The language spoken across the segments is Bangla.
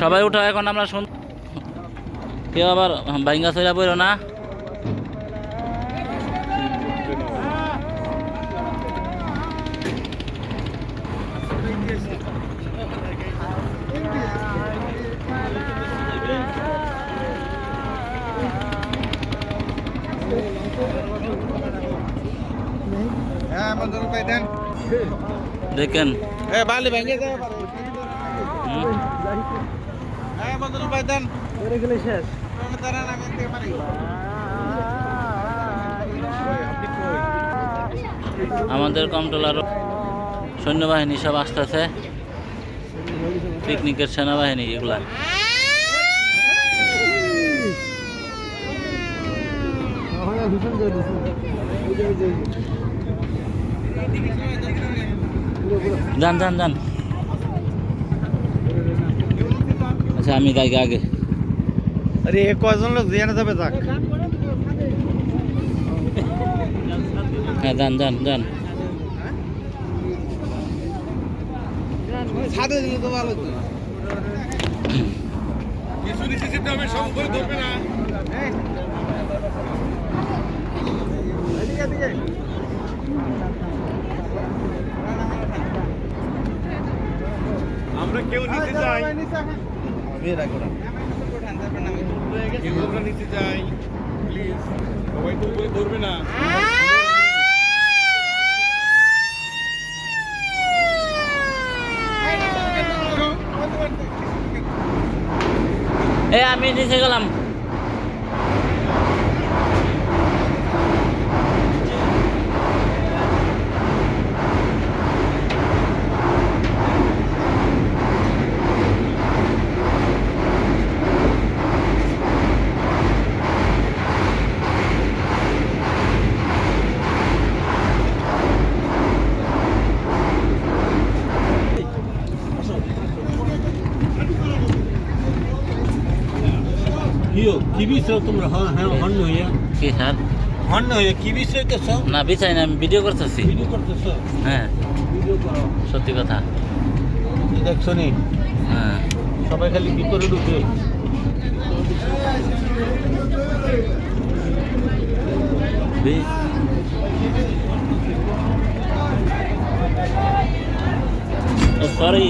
সবাই উঠো, এখন আমরা শুন, কেউ আবার বাইঙ্গা চইলা পড়ো না। দেখেন বালি ভেঙে যায় শেষ। আমাদের কমটোলার সৈন্যবাহিনী সব আসতেছে, পিকনিকের সেনাবাহিনী এগুলা। যান যান যান। আচ্ছা আমি গাইকে আগে। আরে কয়জন লোক দিয়ে যাবে যাক। হ্যাঁ যান যান যান। ছাদে দিলে তো ভালো হতো। কিছু নিচে যেতে হবে, সব করে ধরবে না। আমরা কেউ নিচে যাই, নিচে যাই প্লিজ, সবাই তো উপরে ধরবে না। আমি নিচে গেলাম। কি বিষয় তোমরা হন্য হইয়া কি স্যার? হন্য হইয়া কি বিষয় তো সব না বিছাই না, আমি ভিডিও করতেছি। ভিডিও করতেছ? হ্যাঁ ভিডিও করো, সত্যি কথা। দেখছো নি হ্যাঁ সবাই খালি ভিতরে ঢুকে। সরি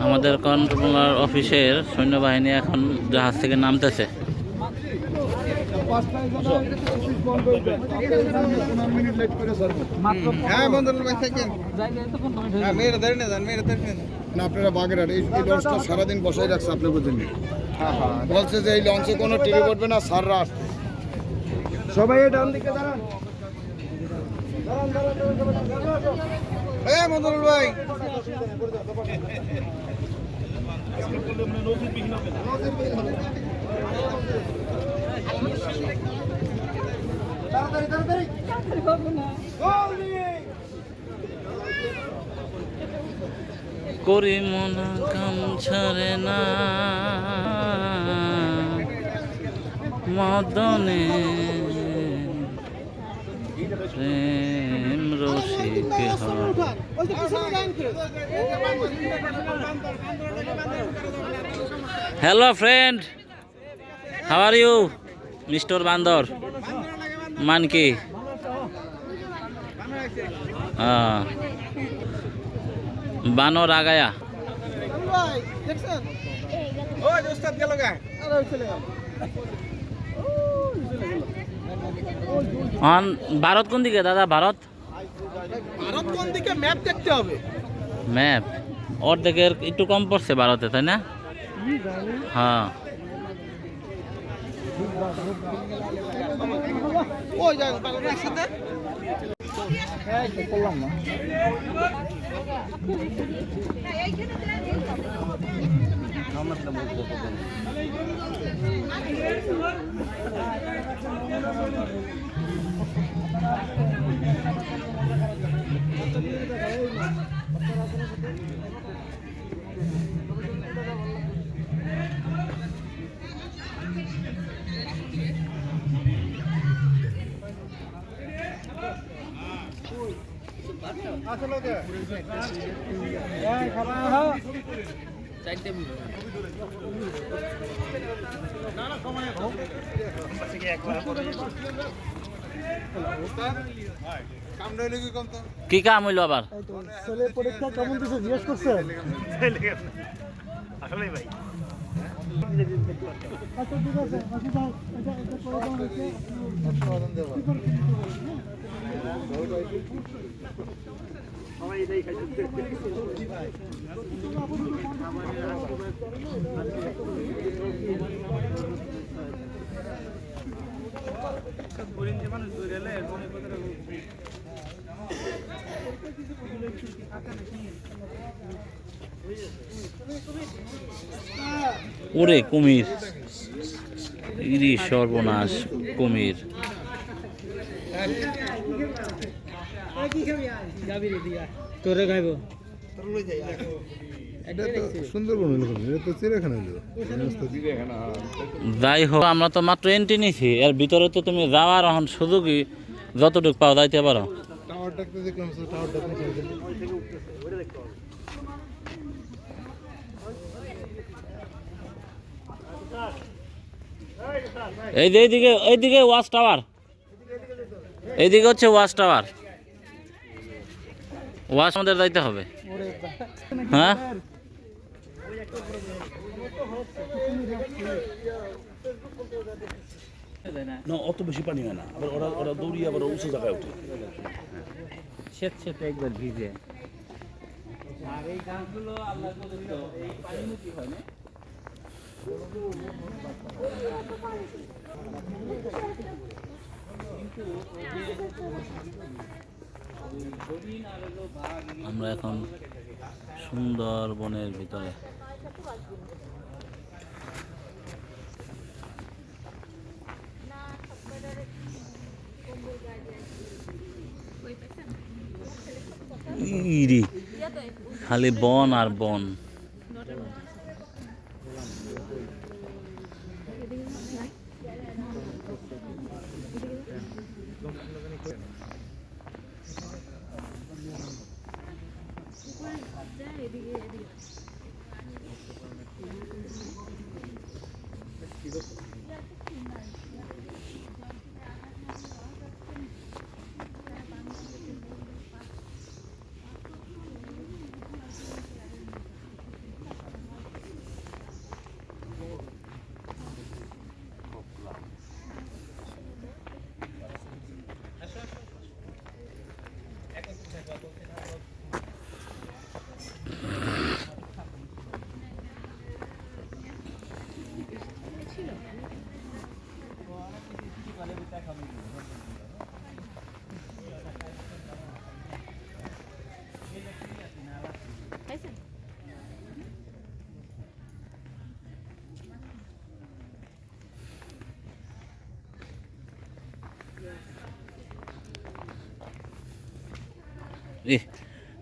আমাদের কন্ট্রোলার অফিসের সৈন্যবাহিনী এখন জাহাজ থেকে নামতেছে। আপনারা বাগেরহাট এই লঞ্চটা সারাদিন বসাই রাখছে আপনাদের জন্য, বলছে যে এই লঞ্চে কোনো টিভি পড়বে না, স্যাররা আসছে। সবাই ডান দিকে দাঁড়ান, মন্ডল ভাই। করি মনা কাম ছাড়ে না মদনে প্রেম রসিক hello friend, how are you mister বান্দর মানকি? বানর আগায়া ভারত কোন দিকে দাদা? ভারত ভারত কোন দিকে ম্যাপ দেখতে হবে। ম্যাপ অর্ধেকের একটু কম পড়ছে ভারতে, তাই না? হ্যাঁ কি কাম হইলো আবার? ছেলে পরীক্ষা কেমন দিছে জিজ্ঞেস করছেন? আসলে ভাই আচ্ছা ঠিক আছে, আচ্ছা যাও, এটা করে দেওয়া হয়েছে। ওরে কুমির, ইরি সর্বনাশ কুমির। তোরে খাইব সুন্দরবন হলো, এটা তো চিড়িয়াখানা হলো। যাই হোক, আমরা তো মাত্র এন্ট্রি নিছি, এর ভিতরে তো তুমি যাওয়ার এখন সুযোগই যতটুকু পাও যাইতে পারো। টাওয়ারটা তো দেখলাম, টাওয়ারটা এইদিকে ওয়াচ টাওয়ার, এইদিকে হচ্ছে ওয়াচ টাওয়ার। ওয়াচ আমাদের যাইতে হবে। হ্যাঁ না অত বেশি পানি হয় না, আবার ওরা ওরা দৌড়িয়ে আবার উঁচু জায়গায় ওঠে। স্বেচ্ছাতে একবার ভিজে। আর এই গাছগুলো আল্লাহ এই পানিমুখী হয় না। আমরা এখন সুন্দরবনের ভিতরে। ইরি খালি বন আর বন।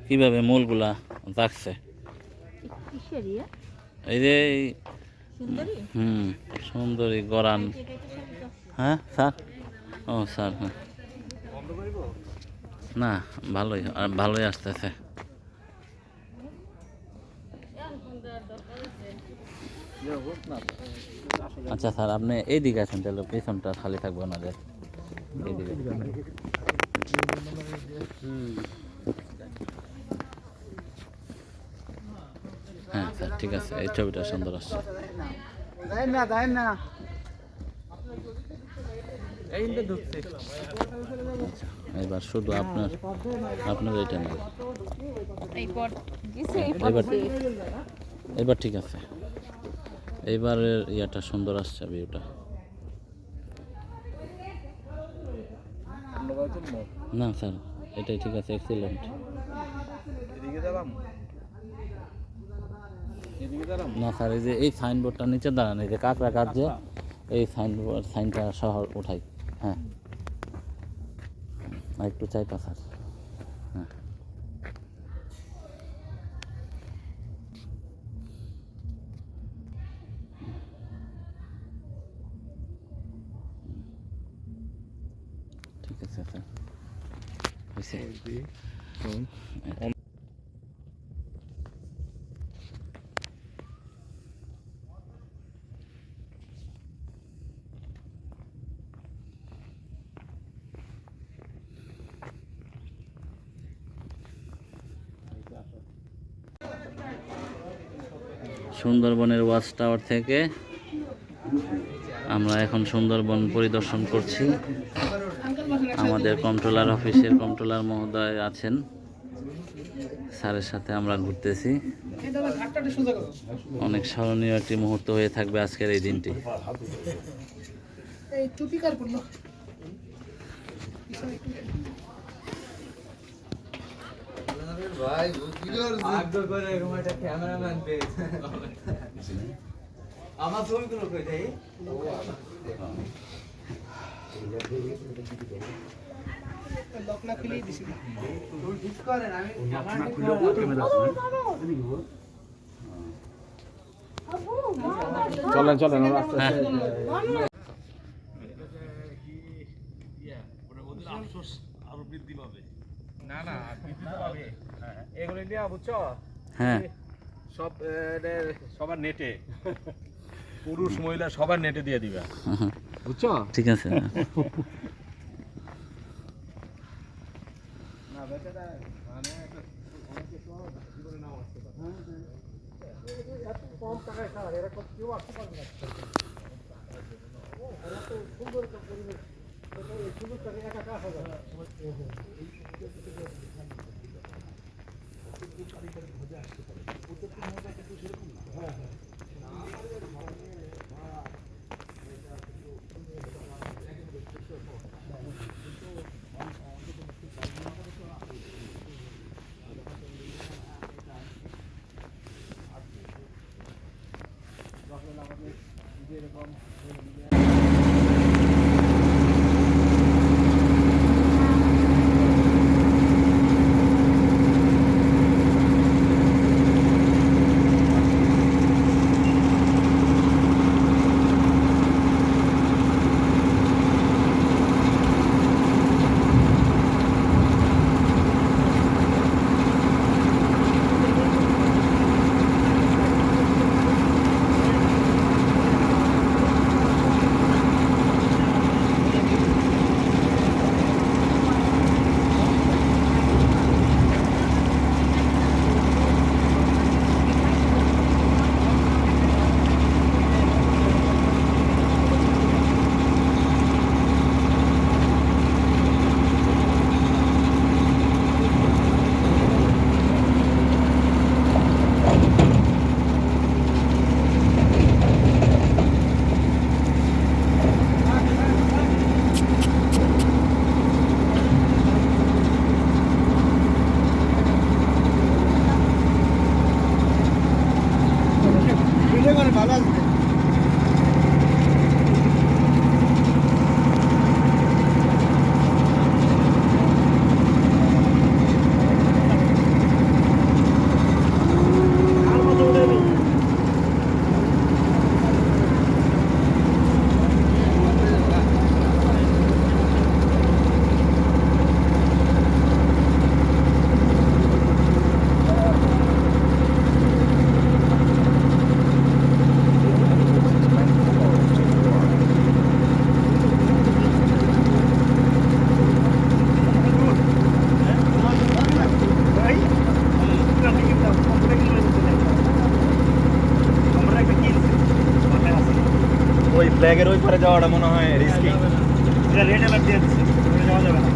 কিভাবে মূলগুলা রাখছে এই যে সুন্দরী গরান। হ্যাঁ স্যার, ও স্যার, হ্যাঁ না ভালোই ভালোই আসতেছে। আচ্ছা স্যার, আপনি এইদিকে আছেন, তাহলে পেছনটা খালি থাকবে ওনাদের এইদিকে। হ্যাঁ স্যার ঠিক আছে, এই ছবিটা সুন্দর আসছে। এবার শুধু আপনার এটা নেই। এবার ঠিক আছে, এইবারের ইয়াটা সুন্দর আসছে ভিউটা। না স্যার, এটাই ঠিক আছে, এক্সিলেন্ট। না স্যার, এই যে এই সাইনবোর্ডটার নিচে দাঁড়ান, এই যে কাঁকড়া কাজ যে এই সাইনটা সহ উঠাই। হ্যাঁ, আর একটু চাইতা স্যার। হ্যাঁ, ঠিক আছে স্যার, হয়েছে। সুন্দরবনের ওয়াচ টাওয়ার থেকে আমরা এখন সুন্দরবন পরিদর্শন করছি। আমাদের কন্ট্রোলার অফিসের কন্ট্রোলার মহোদয় আছেন, স্যারের সাথে আমরা ঘুরতেছি। অনেক স্মরণীয় একটি মুহূর্ত হয়ে থাকবে আজকের এই দিনটি। ভাই আমার ছবিগুলো কই দেই লকনা খুলে দিছি তুই ঠিক করেন আমি লকনা খুলে ক্যামেরা আছে চলেন চলেন রাস্তা আরো বৃদ্ধি পাবে। না না বৃদ্ধি পাবে। এগুলো নিয়ে বুঝছো হ্যাঁ, সব সবার নেটে, পুরুষ মহিলা সবার নেটে দিয়ে দিবে, বুঝছো? ঠিক আছে। ভালো আসবে। ওই ফ্ল্যাগের ওই পারে যাওয়াটা মনে হয় রিস্কি। এটা রেড অ্যালার্ট দিয়ে দিচ্ছে, যাওয়া যাবে না।